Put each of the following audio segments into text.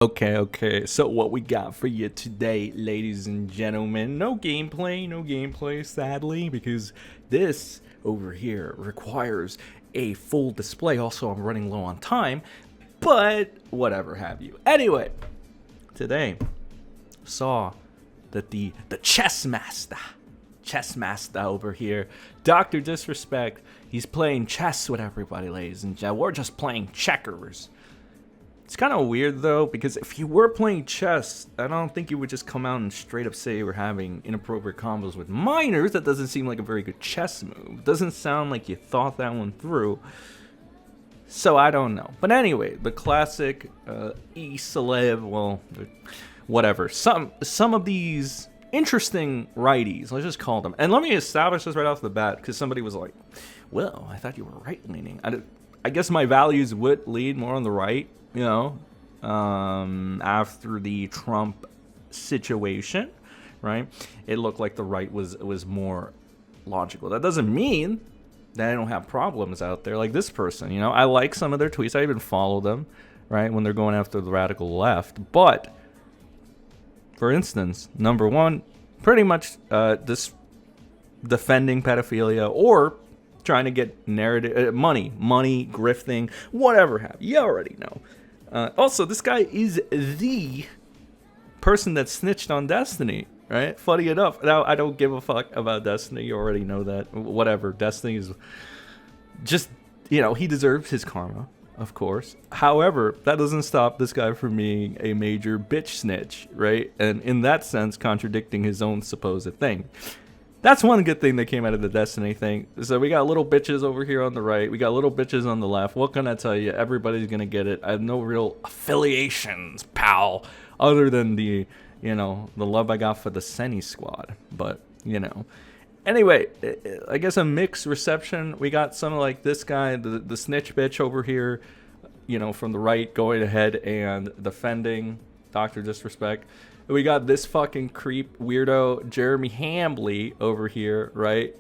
Okay. So what we got for you today, ladies and gentlemen? No gameplay, sadly, because this over here requires a full display. Also, I'm running low on time, but whatever have you. Anyway, today saw that the chess master over here, Dr. Disrespect, he's playing chess with everybody, ladies and gentlemen. We're just playing checkers. It's kind of weird, though, because if you were playing chess, I don't think you would just come out and straight up say you were having inappropriate combos with minors. That doesn't seem like a very good chess move. Doesn't sound like you thought that one through. So I don't know. But anyway, the classic E-celeb, well, whatever. Some of these interesting righties, let's just call them. And let me establish this right off the bat, because somebody was like, well, I thought you were right-leaning. I guess my values would lead more on the right. You know, after the Trump situation, right? It looked like the right was more logical. That doesn't mean that I don't have problems out there like this person. You know, I like some of their tweets. I even follow them, right, when they're going after the radical left. But, for instance, number one, pretty much this defending pedophilia or trying to get narrative money, grifting, whatever have you already know. Also, this guy is the person that snitched on Destiny, right? Funny enough. Now, I don't give a fuck about Destiny. You already know that. Whatever. Destiny is just, you know, he deserves his karma, of course. However, that doesn't stop this guy from being a major bitch snitch, right? And in that sense, contradicting his own supposed thing. That's one good thing that came out of the Destiny thing. So we got little bitches over here on the right. We got little bitches on the left. What can I tell you? Everybody's going to get it. I have no real affiliations, pal, other than the, you know, the love I got for the SEN squad. But, you know. Anyway, I guess a mixed reception. We got some like this guy, the snitch bitch over here, you know, from the right going ahead and defending Dr. Disrespect. We got this fucking creep weirdo Jeremy Hambley over here, right?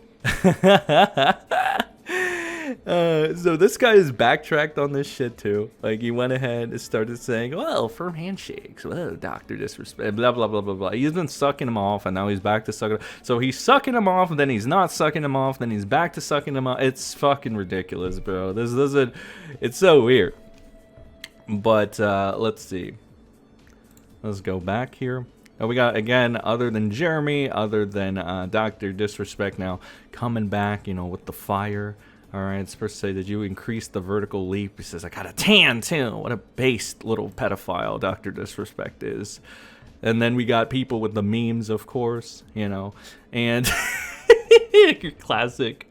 So this guy is backtracked on this shit too. Like, he went ahead and started saying, well, firm handshakes, well, Dr. Disrespect, blah, blah, blah, blah, blah. He's been sucking him off, and now he's back to sucking him. So he's sucking him off, and then he's not sucking him off, then he's back to sucking him off. It's fucking ridiculous, bro. This doesn't... It's so weird. But, let's see. Let's go back here. We got, again, other than Jeremy, other than Dr. Disrespect now coming back, you know, with the fire. All right, it's supposed to say, did you increase the vertical leap? He says, I got a tan, too. What a based little pedophile Dr. Disrespect is. And then we got people with the memes, of course, you know. And classic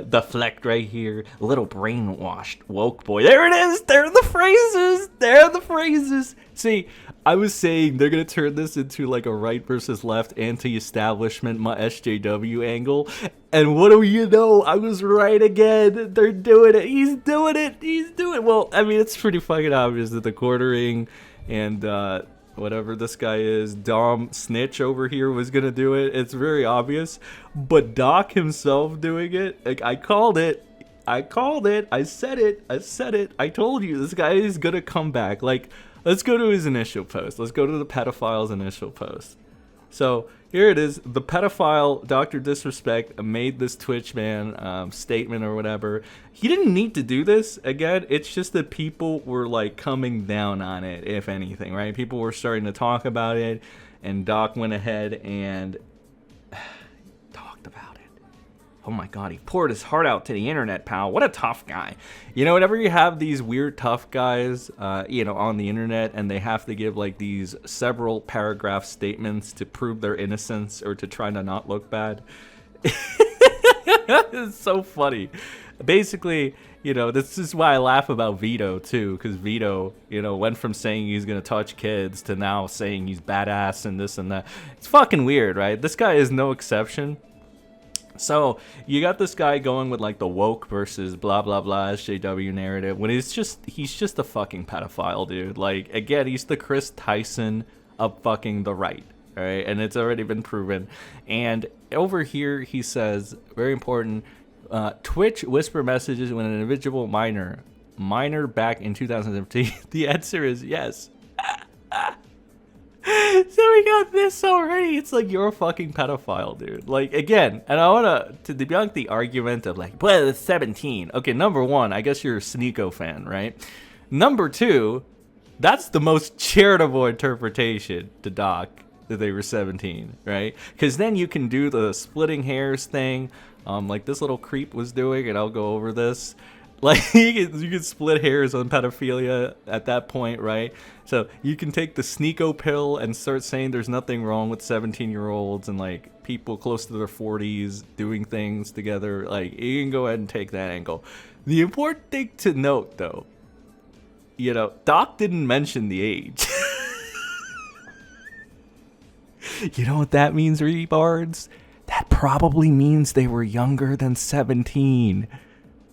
deflect right here. Little brainwashed woke boy. There it is. There are the phrases. See, I was saying they're going to turn this into like a right versus left anti-establishment, my SJW angle. And what do you know? I was right again. They're doing it. He's doing it. Well, I mean, it's pretty fucking obvious that the quartering and whatever this guy is, Dom Snitch over here, was going to do it. It's very obvious. But Doc himself doing it, like, I called it. I said it. I told you this guy is going to come back. Like, let's go to his initial post. Let's go to the pedophile's initial post. So here it is. The pedophile, Dr. Disrespect, made this Twitch ban statement or whatever. He didn't need to do this. Again, it's just that people were like coming down on it, if anything, right? People were starting to talk about it, and Doc went ahead and talked about it. Oh my God, he poured his heart out to the internet, pal. What a tough guy. You know, whenever you have these weird tough guys, you know, on the internet, and they have to give like these several paragraph statements to prove their innocence or to try to not look bad. It's so funny. Basically, you know, this is why I laugh about Vito too, because Vito, you know, went from saying he's gonna touch kids to now saying he's badass and this and that. It's fucking weird, right? This guy is no exception. So you got this guy going with like the woke versus blah blah blah SJW narrative when he's just a fucking pedophile, dude. Like, again, he's the Chris Tyson of fucking the right, all right? And it's already been proven. And over here he says, very important, Twitch whisper messages when an individual minor back in 2017. The answer is yes. So we got this already. It's like, you're a fucking pedophile, dude. Like, again, and I want to debunk the argument of like, well, it's 17. Okay, number one, I guess you're a Sneeko fan, right? Number two, that's the most charitable interpretation to Doc, that they were 17, right? Because then you can do the splitting hairs thing, like this little creep was doing, and I'll go over this. Like, you can split hairs on pedophilia at that point, right? So you can take the Sneeko pill and start saying there's nothing wrong with 17-year-olds and like people close to their 40s doing things together. Like, you can go ahead and take that angle. The important thing to note, though, you know, Doc didn't mention the age. You know what that means, retards? That probably means they were younger than 17.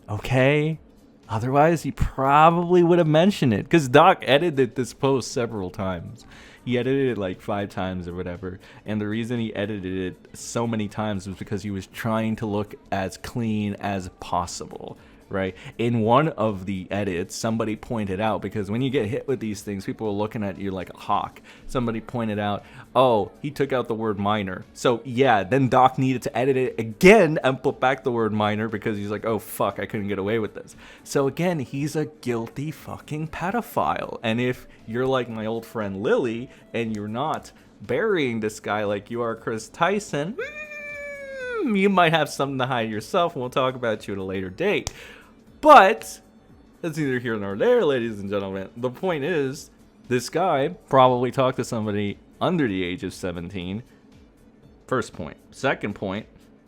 Okay? Otherwise, he probably would have mentioned it. Because Doc edited this post several times. He edited it like 5 times or whatever. And the reason he edited it so many times was because he was trying to look as clean as possible. Right? In one of the edits, somebody pointed out, because when you get hit with these things, people are looking at you like a hawk. Somebody pointed out, oh, he took out the word minor. So yeah, then Doc needed to edit it again and put back the word minor because he's like, oh fuck, I couldn't get away with this. So again, he's a guilty fucking pedophile. And if you're like my old friend Lily and you're not burying this guy like you are Chris Tyson, you might have something to hide yourself, and we'll talk about you at a later date. But that's neither here nor there, ladies and gentlemen. The point is, this guy probably talked to somebody under the age of 17. First point. Second point,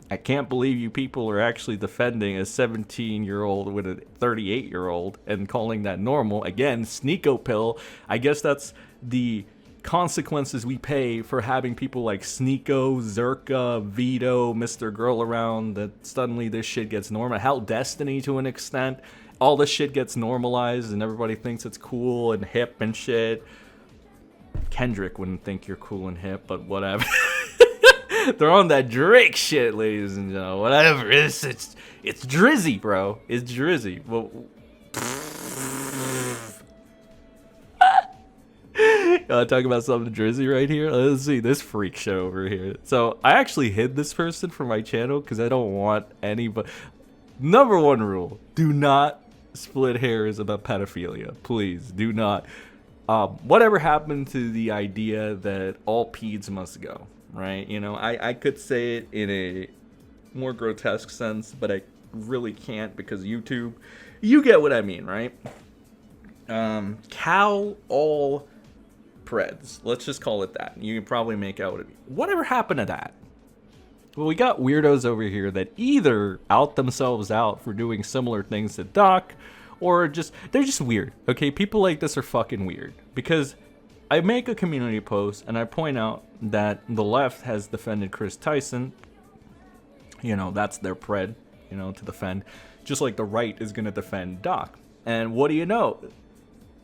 I can't believe you people are actually defending a 17-year-old with a 38-year-old and calling that normal. Again, Sneeko pill. I guess that's the consequences we pay for having people like Sneeko, Zerka, Vito, Mr. Girl around, that suddenly this shit gets normal. Hell, Destiny to an extent. All this shit gets normalized and everybody thinks it's cool and hip and shit. Kendrick wouldn't think you're cool and hip, but whatever. They're on that Drake shit, ladies and gentlemen. Whatever. It's Drizzy, bro. It's Drizzy. Well, talking about something Drizzy right here. Let's see this freak show over here. So I actually hid this person from my channel because I don't want anybody. Number one rule: do not split hairs about pedophilia. Please do not. Whatever happened to the idea that all peds must go? Right? You know, I could say it in a more grotesque sense, but I really can't because YouTube. You get what I mean, right? Cow all Preds. Let's just call it that. You can probably make out what it means. Whatever happened to that? Well, we got weirdos over here that either out themselves out for doing similar things to Doc, or they're just weird. Okay, people like this are fucking weird. Because I make a community post and I point out that the left has defended Chris Tyson. You know, that's their Pred, you know, to defend. Just like the right is gonna defend Doc. And what do you know?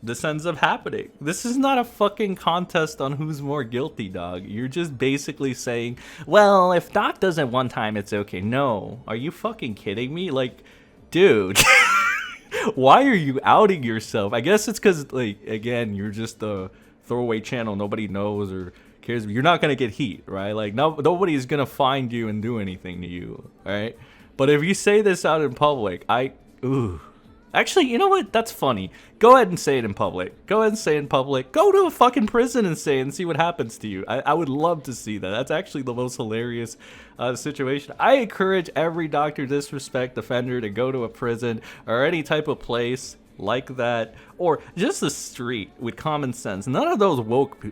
This ends up happening. This is not a fucking contest on who's more guilty, dog. You're just basically saying, well, if Doc does it one time, it's okay. No. Are you fucking kidding me? Like, dude, why are you outing yourself? I guess it's because, like, again, you're just a throwaway channel. Nobody knows or cares. You're not going to get heat, right? Like, nobody's going to find you and do anything to you, right? But if you say this out in public, Actually, you know what? That's funny. Go ahead and say it in public. Go ahead and say it in public. Go to a fucking prison and say it and see what happens to you. I would love to see that. That's actually the most hilarious situation. I encourage every Dr. Disrespect defender to go to a prison or any type of place like that, or just a street with common sense. None of those woke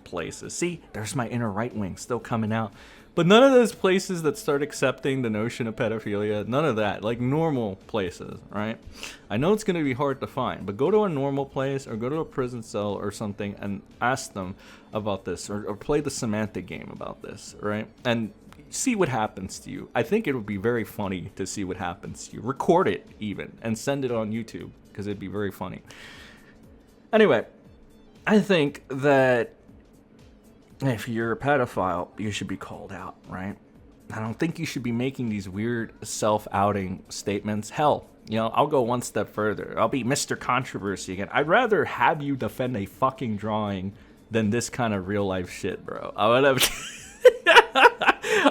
places. See, there's my inner right wing still coming out. But none of those places that start accepting the notion of pedophilia, none of that, like normal places, right? I know it's going to be hard to find, but go to a normal place or go to a prison cell or something and ask them about this, or play the semantic game about this, right? And see what happens to you. I think it would be very funny to see what happens to you. Record it even and send it on YouTube because it'd be very funny. Anyway, I think that if you're a pedophile, you should be called out, right? I don't think you should be making these weird self-outing statements. Hell, You know, I'll go one step further. I'll be Mr. Controversy again. I'd rather have you defend a fucking drawing than this kind of real life shit, bro. I would have.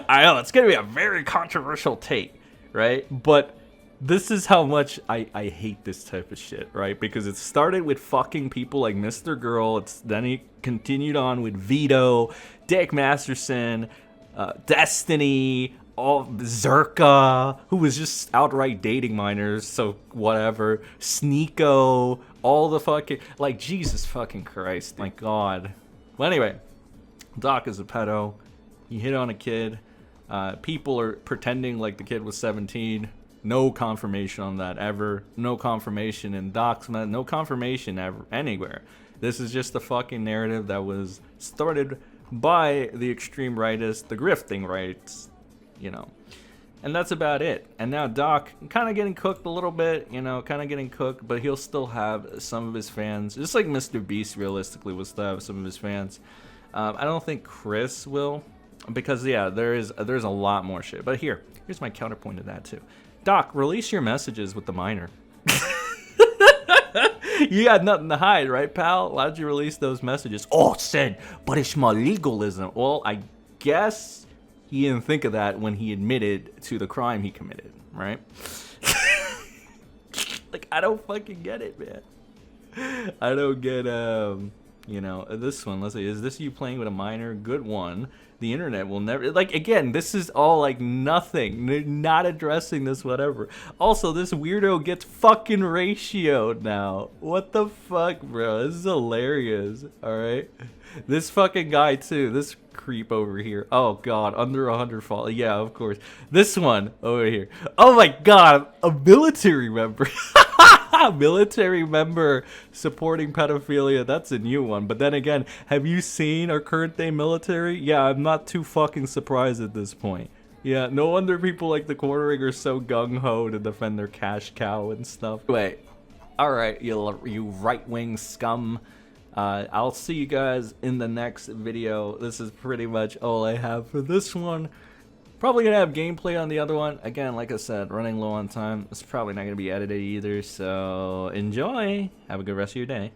I know it's gonna be a very controversial take, right? But this is how much I hate this type of shit, right? Because it started with fucking people like Mr. Girl. Then he continued on with Vito, Dick Masterson, Destiny, all Zerka, who was just outright dating minors, so whatever. Sneeko, all the fucking, like, Jesus fucking Christ, my God. Well, anyway, Doc is a pedo. He hit on a kid. People are pretending like the kid was 17. No confirmation on that ever. No confirmation in Doc's, no confirmation ever anywhere. This is just a fucking narrative that was started by the extreme rightists, the grifting rights, you know. And that's about it. And now Doc kind of getting cooked a little bit, you know, kind of getting cooked, but he'll still have some of his fans. Just like Mr. Beast realistically will still have some of his fans. I don't think Chris will, because yeah, there's a lot more shit. But here's my counterpoint to that too. Doc, release your messages with the minor. You got nothing to hide, right, pal? Why'd you release those messages? Oh, said, but it's my legalism. Well, I guess he didn't think of that when he admitted to the crime he committed, right? Like, I don't fucking get it, man. I don't get, you know, this one. Let's see, is this you playing with a minor? Good one. The internet will never, like, again, this is all like nothing. They're not addressing this, whatever. Also, this weirdo gets fucking ratioed now. What the fuck, bro? This is hilarious. All right. This fucking guy too. This creep over here. Oh God, under 100 follow. Yeah, of course. This one over here. Oh my God, a military member. Military member supporting pedophilia. That's a new one. But then again, have you seen our current day military? Yeah, I'm not too fucking surprised at this point. Yeah, no wonder people like the Quartering are so gung-ho to defend their cash cow and stuff. Wait, all right, you right-wing scum. I'll see you guys in the next video. This is pretty much all I have for this one. Probably gonna have gameplay on the other one. Again, like I said, running low on time. It's probably not gonna be edited either, so enjoy. Have a good rest of your day.